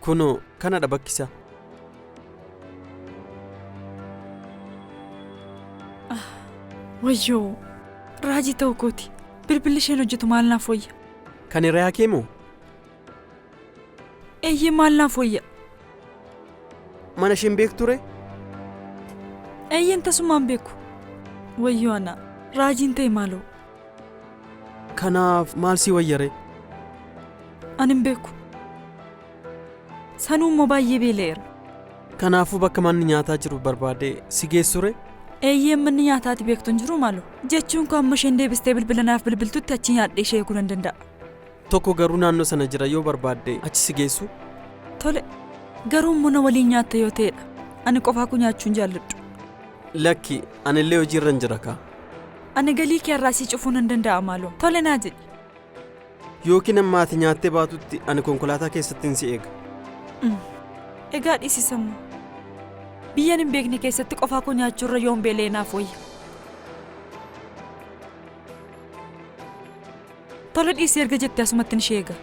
Kunoo kanadha bakkisaa. Wayyoo raajii ta'uu kooti. Bilbilli isheen hojjetu maal naaf wayya? Kan hiriyaa kee moo? Eeyyee maal naaf wayya? Mana isheen beektu ree? Eeyyeen tasumaan beeku. Wayyoo ana raajiin ta'e maaloo? Kanaaf maal si wayya ree? Ani hin beeku. Sanuu immoo baay'ee beela'eera. Kanaafuu bakka manni nyaataa jiru barbaadee si geessu ree? Eeyyeen manni nyaataati beektu hin jiru maaloo? Jechuun koo amma isheen deebistee bilbila naaf bilbiltutti achi nyaadhee ishee eeguu nan danda'a. Tokko garuu naannoo sana jira yoo barbaadde achi si geessu? Tole garuu immoo waliin nyaatta yoo ta'edha. Ani qofaa ku nyaachuu hin jaalladhu. Lakki ani illee hojiirra hin jira kaa. Ani galii kee irraa si cufuu nan danda'a maaloo? Tole naa jedhi. Yookiin amma ati nyaattee baatutti ani konkolaataa keessatti si eega. Egaa dhiisisamu. Biyyan hin beekne keessatti qofaa ku nyaachuurra yoon beelee naaf wayya. Tole dhiisii erga jettee asumatti ishee eega.